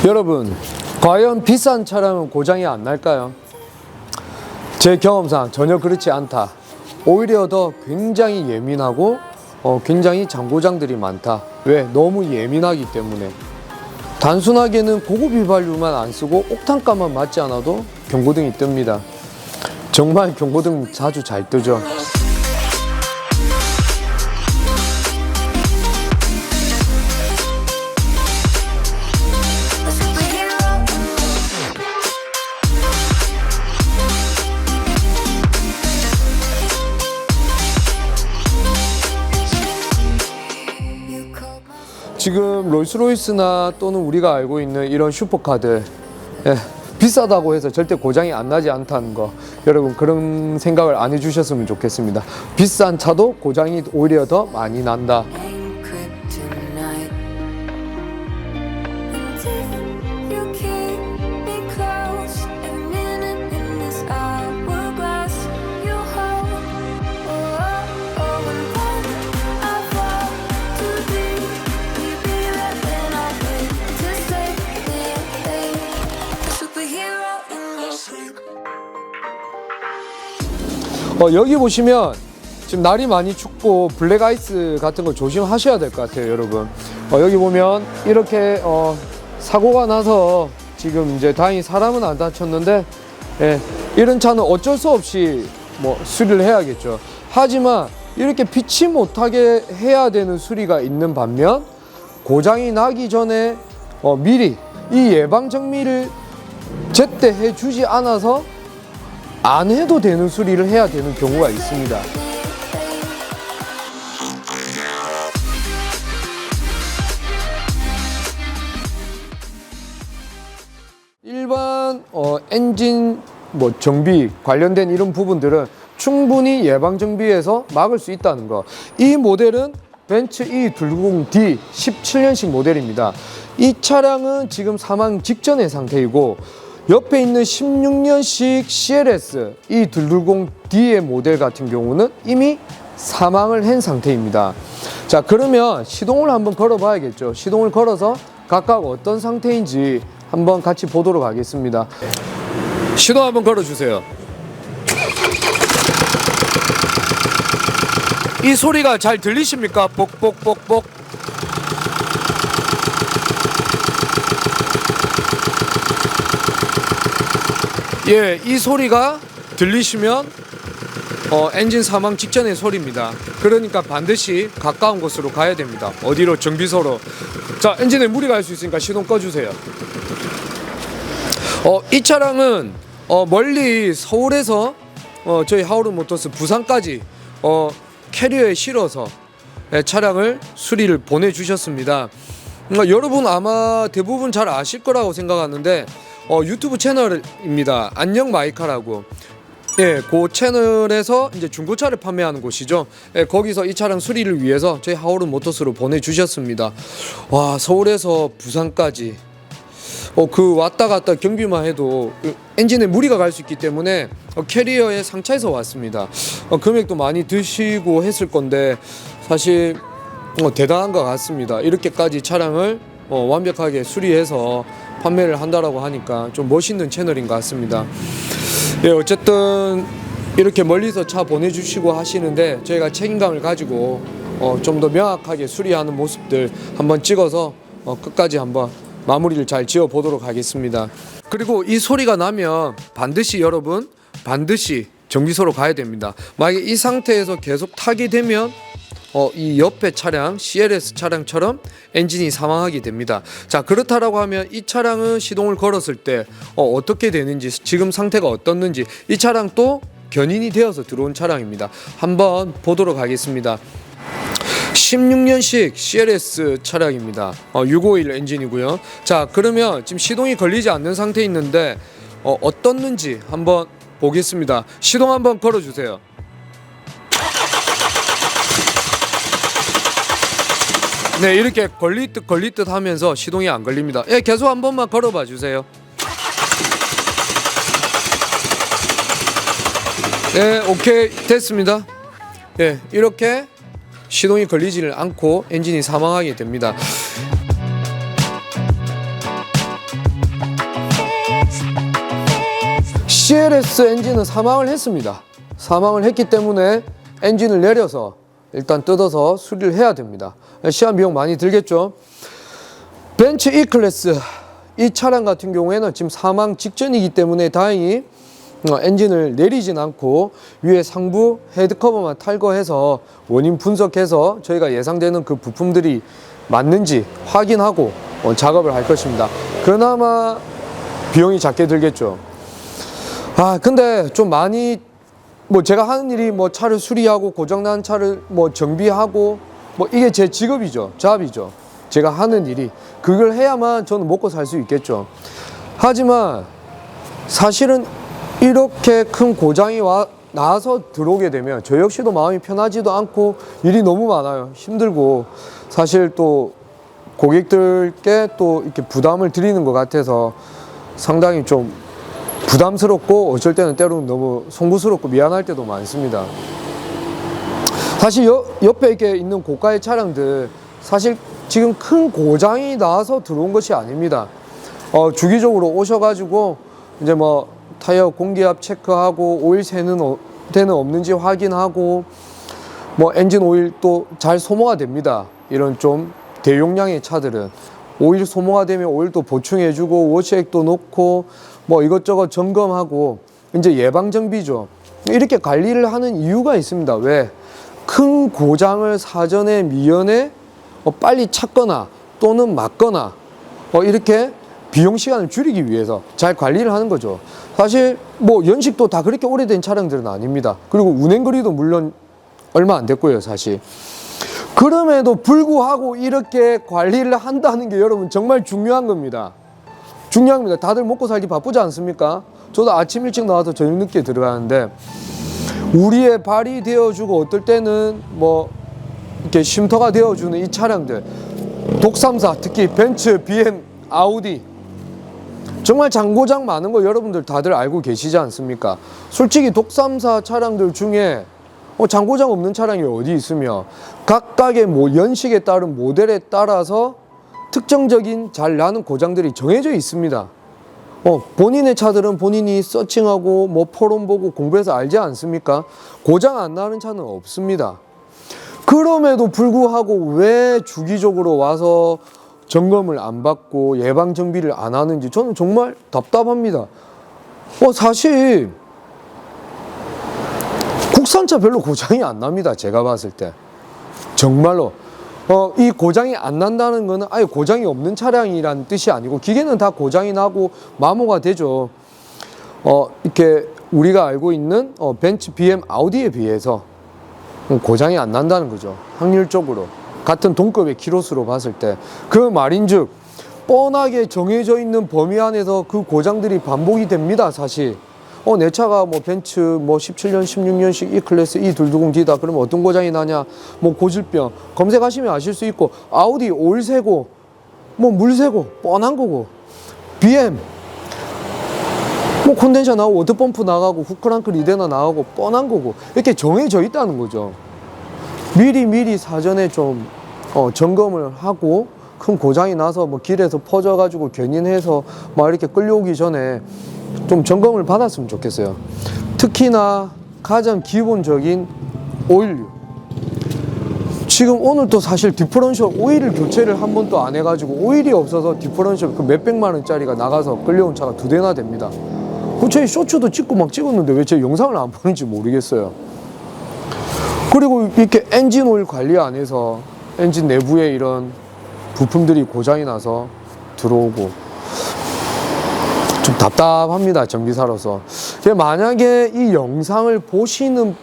여러분, 과연 비싼 차량은 고장이 안 날까요? 제 경험상 전혀 그렇지 않다. 오히려 더 굉장히 예민하고 굉장히 장고장들이 많다. 왜? 너무 예민하기 때문에. 단순하게는 고급 휘발유만 안 쓰고 옥탄가만 맞지 않아도 경고등이 뜹니다. 정말 경고등 자주 잘 뜨죠. 지금 롤스로이스나 또는 우리가 알고 있는 이런 슈퍼카들, 비싸다고 해서 절대 고장이 안 나지 않다는 거, 여러분 그런 생각을 안 해주셨으면 좋겠습니다. 비싼 차도 고장이 오히려 더 많이 난다. 여기 보시면 지금 날이 많이 춥고 블랙 아이스 같은 거 조심하셔야 될 것 같아요, 여러분. 여기 보면 이렇게 사고가 나서 지금 이제 다행히 사람은 안 다쳤는데, 이런 차는 어쩔 수 없이 수리를 해야겠죠. 하지만 이렇게 피치 못하게 해야 되는 수리가 있는 반면, 고장이 나기 전에 미리 이 예방 정비를 제때 해주지 않아서 안 해도 되는 수리를 해야 되는 경우가 있습니다. 일반 엔진 정비 관련된 이런 부분들은 충분히 예방 정비해서 막을 수 있다는 거. 이 모델은 벤츠 E290D 17년식 모델입니다. 이 차량은 지금 사망 직전의 상태이고, 옆에 있는 16년식 CLS E290D의 모델 같은 경우는 이미 사망을 한 상태입니다. 자, 그러면 시동을 한번 걸어 봐야겠죠. 시동을 걸어서 각각 어떤 상태인지 한번 같이 보도록 하겠습니다. 시동 한번 걸어 주세요. 이 소리가 잘 들리십니까? 뽁뽁뽁뽁. 이 소리가 들리시면 엔진 사망 직전의 소리입니다. 그러니까 반드시 가까운 곳으로 가야 됩니다. 어디로? 정비소로. 자, 엔진에 물이 갈 수 있으니까 시동 꺼주세요. 이 차량은 멀리 서울에서 저희 하우르모터스 부산까지 캐리어에 실어서 차량을 수리를 보내주셨습니다. 여러분 아마 대부분 잘 아실 거라고 생각하는데, 유튜브 채널입니다. 안녕 마이카라고. 그 채널에서 이제 중고차를 판매하는 곳이죠. 거기서 이 차량 수리를 위해서 저희 하우르모터스로 보내주셨습니다. 와, 서울에서 부산까지 그 왔다 갔다 경비만 해도 엔진에 무리가 갈 수 있기 때문에 캐리어에 상차해서 왔습니다. 금액도 많이 드시고 했을 건데 사실 대단한 것 같습니다. 이렇게까지 차량을 완벽하게 수리해서 판매를 한다라고 하니까 좀 멋있는 채널인 것 같습니다. 어쨌든 이렇게 멀리서 차 보내주시고 하시는데 저희가 책임감을 가지고 좀 더 명확하게 수리하는 모습들 한번 찍어서 끝까지 한번 마무리를 잘 지어 보도록 하겠습니다. 그리고 이 소리가 나면 반드시 여러분 정비소로 가야 됩니다. 만약에 이 상태에서 계속 타게 되면 이 옆에 차량 CLS 차량처럼 엔진이 사망하게 됩니다. 자, 그렇다라고 하면 이 차량은 시동을 걸었을 때 어떻게 되는지, 지금 상태가 어떻는지, 이 차량 또 견인이 되어서 들어온 차량입니다. 한번 보도록 하겠습니다. 16년식 CLS 차량입니다. 651 엔진이고요. 자, 그러면 지금 시동이 걸리지 않는 상태에 있는데 어떻는지 한번 보겠습니다. 시동 한번 걸어주세요. 네, 이렇게 걸리듯 하면서 시동이 안 걸립니다. 계속 한 번만 걸어봐 주세요. 네, 오케이, 됐습니다. 이렇게 시동이 걸리지를 않고 엔진이 사망하게 됩니다. CLS 엔진은 사망을 했습니다. 사망을 했기 때문에 엔진을 내려서 일단 뜯어서 수리를 해야 됩니다. 시간 비용 많이 들겠죠. 벤츠 E클래스 이 차량 같은 경우에는 지금 사망 직전이기 때문에 다행히 엔진을 내리진 않고 위에 상부 헤드커버만 탈거해서 원인 분석해서 저희가 예상되는 그 부품들이 맞는지 확인하고 작업을 할 것입니다. 그나마 비용이 작게 들겠죠. 근데 좀 많이 제가 하는 일이 차를 수리하고 고장난 차를 정비하고 이게 제 직업이죠. 잡이죠. 제가 하는 일이 그걸 해야만 저는 먹고 살 수 있겠죠. 하지만 사실은 이렇게 큰 고장이 나서 들어오게 되면 저 역시도 마음이 편하지도 않고 일이 너무 많아요. 힘들고 사실 또 고객들께 또 이렇게 부담을 드리는 것 같아서 상당히 좀 부담스럽고 어쩔 때는 때로는 너무 송구스럽고 미안할 때도 많습니다. 사실 옆에 이렇게 있는 고가의 차량들 사실 지금 큰 고장이 나서 들어온 것이 아닙니다. 주기적으로 오셔가지고 이제 타이어 공기압 체크하고 오일 새는 데는 없는지 확인하고 엔진 오일 또 잘 소모가 됩니다. 이런 좀 대용량의 차들은 오일 소모가 되면 오일도 보충해주고 워시액도 놓고 이것저것 점검하고 이제 예방 정비죠. 이렇게 관리를 하는 이유가 있습니다. 왜? 큰 고장을 사전에 미연에 빨리 찾거나 또는 막거나 이렇게 비용 시간을 줄이기 위해서 잘 관리를 하는 거죠. 사실 연식도 다 그렇게 오래된 차량들은 아닙니다. 그리고 운행거리도 물론 얼마 안 됐고요, 사실. 그럼에도 불구하고 이렇게 관리를 한다는 게 여러분 정말 중요한 겁니다. 중요합니다. 다들 먹고 살기 바쁘지 않습니까? 저도 아침 일찍 나와서 저녁 늦게 들어가는데 우리의 발이 되어주고 어떨 때는 이렇게 쉼터가 되어주는 이 차량들 독삼사 특히 벤츠, BM, 아우디 정말 장고장 많은 거 여러분들 다들 알고 계시지 않습니까? 솔직히 독삼사 차량들 중에 장고장 없는 차량이 어디 있으며 각각의 연식에 따른 모델에 따라서 특정적인 잘 나는 고장들이 정해져 있습니다. 본인의 차들은 본인이 서칭하고 포럼 보고 공부해서 알지 않습니까? 고장 안 나는 차는 없습니다. 그럼에도 불구하고 왜 주기적으로 와서 점검을 안 받고 예방 정비를 안 하는지 저는 정말 답답합니다. 사실 국산차 별로 고장이 안 납니다. 제가 봤을 때 정말로 이 고장이 안 난다는 거는 아예 고장이 없는 차량이란 뜻이 아니고 기계는 다 고장이 나고 마모가 되죠. 이렇게 우리가 알고 있는 벤츠, BM, 아우디에 비해서 고장이 안 난다는 거죠. 확률적으로 같은 동급의 키로수로 봤을 때 그 말인즉 뻔하게 정해져 있는 범위 안에서 그 고장들이 반복이 됩니다. 사실 내 차가 벤츠 17년 16년식 E클래스 E220D다 그러면 어떤 고장이 나냐 고질병 검색하시면 아실 수 있고 아우디 오일 새고 물 새고 뻔한 거고 BM 콘덴서 나오고 워터펌프 나가고 후크랑크 리데나 나가고 뻔한 거고 이렇게 정해져 있다는 거죠. 미리 사전에 좀 점검을 하고 큰 고장이 나서 길에서 퍼져가지고 견인해서 이렇게 끌려오기 전에 좀 점검을 받았으면 좋겠어요. 특히나 가장 기본적인 오일류. 지금 오늘도 사실 디퍼런셜 오일을 교체를 한 번도 안 해가지고 오일이 없어서 디퍼런셜 그 몇백만 원짜리가 나가서 끌려온 차가 2대나 됩니다. 저희 쇼츠도 찍고 찍었는데 왜 제 영상을 안 보는지 모르겠어요. 그리고 이렇게 엔진 오일 관리 안 해서 엔진 내부에 이런 부품들이 고장이 나서 들어오고 좀 답답합니다. 정비사로서. 만약에 이 영상을 보시는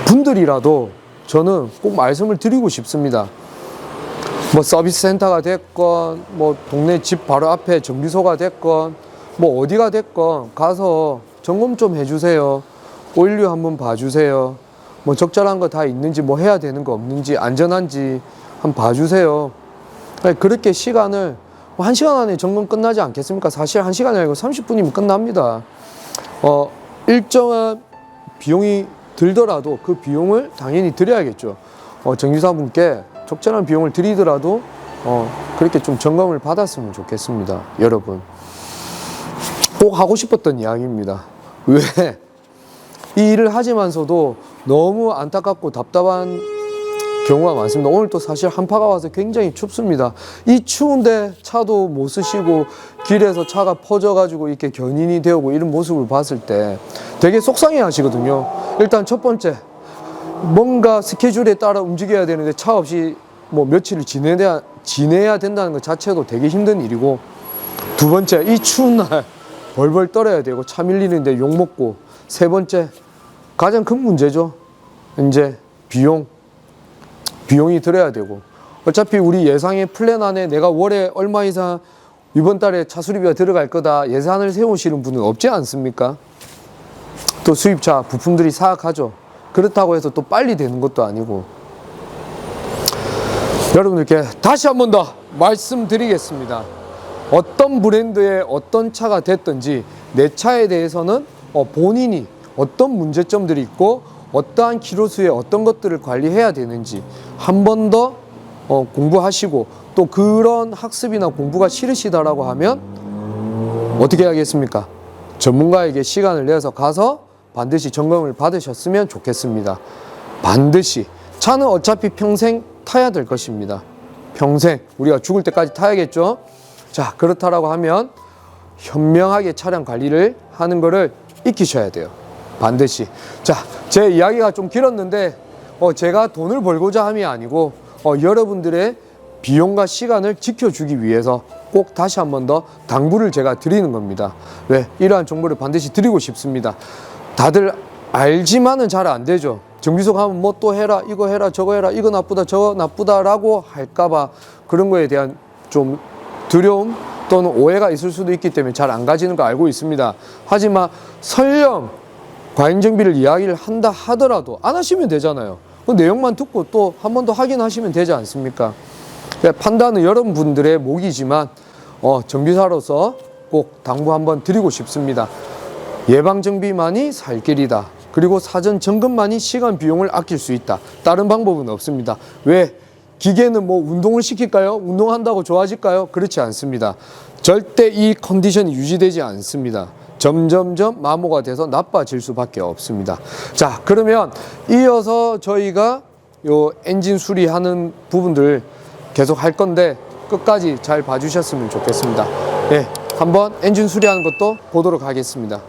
분들이라도 저는 꼭 말씀을 드리고 싶습니다. 서비스 센터가 됐건 동네 집 바로 앞에 정비소가 됐건 어디가 됐건 가서 점검 좀 해주세요. 오일류 한번 봐주세요. 적절한 거 다 있는지 해야 되는 거 없는지 안전한지 한번 봐주세요. 그렇게 시간을 1시간 안에 점검 끝나지 않겠습니까? 사실 1시간이 아니고 30분이면 끝납니다. 일정한 비용이 들더라도 그 비용을 당연히 드려야겠죠. 정비사분께 적절한 비용을 드리더라도 그렇게 좀 점검을 받았으면 좋겠습니다. 여러분 꼭 하고 싶었던 이야기입니다. 왜? 이 일을 하지만서도 너무 안타깝고 답답한 경우가 많습니다. 오늘 또 사실 한파가 와서 굉장히 춥습니다. 이 추운데 차도 못 쓰시고 길에서 차가 퍼져가지고 이렇게 견인이 되고 이런 모습을 봤을 때 되게 속상해 하시거든요. 일단 첫 번째, 뭔가 스케줄에 따라 움직여야 되는데 차 없이 뭐 며칠을 지내야 된다는 것 자체도 되게 힘든 일이고, 두 번째, 이 추운 날 벌벌 떨어야 되고 차 밀리는데 욕먹고, 세 번째, 가장 큰 문제죠. 이제 비용이 들어야 되고, 어차피 우리 예상의 플랜 안에 내가 월에 얼마 이상 이번 달에 차 수리비가 들어갈 거다 예산을 세우시는 분은 없지 않습니까? 또 수입차 부품들이 사악하죠. 그렇다고 해서 또 빨리 되는 것도 아니고. 여러분들께 다시 한 번 더 말씀드리겠습니다. 어떤 브랜드의 어떤 차가 됐든지 내 차에 대해서는 본인이 어떤 문제점들이 있고 어떠한 키로수에 어떤 것들을 관리해야 되는지 한 번 더 공부하시고, 또 그런 학습이나 공부가 싫으시다라고 하면 어떻게 해야겠습니까? 전문가에게 시간을 내서 가서 반드시 점검을 받으셨으면 좋겠습니다. 반드시. 차는 어차피 평생 타야 될 것입니다. 평생 우리가 죽을 때까지 타야겠죠. 자, 그렇다라고 하면 현명하게 차량 관리를 하는 거를 익히셔야 돼요. 반드시. 자, 제 이야기가 좀 길었는데 제가 돈을 벌고자 함이 아니고 여러분들의 비용과 시간을 지켜주기 위해서 꼭 다시 한 번 더 당부를 제가 드리는 겁니다. 왜? 이러한 정보를 반드시 드리고 싶습니다. 다들 알지만은 잘 안 되죠. 정비소 가면 뭐 또 해라, 이거 해라, 저거 해라, 이거 나쁘다, 저거 나쁘다라고 할까봐 그런 거에 대한 좀 두려움 또는 오해가 있을 수도 있기 때문에 잘 안 가지는 거 알고 있습니다. 하지만 설령 과잉정비를 이야기를 한다 하더라도 안 하시면 되잖아요. 그 내용만 듣고 또 한 번 더 확인하시면 되지 않습니까? 판단은 여러분들의 몫이지만 정비사로서 꼭 당부 한번 드리고 싶습니다. 예방정비만이 살 길이다. 그리고 사전 점검만이 시간 비용을 아낄 수 있다. 다른 방법은 없습니다. 왜? 기계는 뭐 운동을 시킬까요? 운동한다고 좋아질까요? 그렇지 않습니다. 절대 이 컨디션이 유지되지 않습니다. 점점점 마모가 돼서 나빠질 수밖에 없습니다. 자, 그러면 이어서 저희가 요 엔진 수리하는 부분들 계속 할 건데 끝까지 잘 봐주셨으면 좋겠습니다. 예, 한번 엔진 수리하는 것도 보도록 하겠습니다.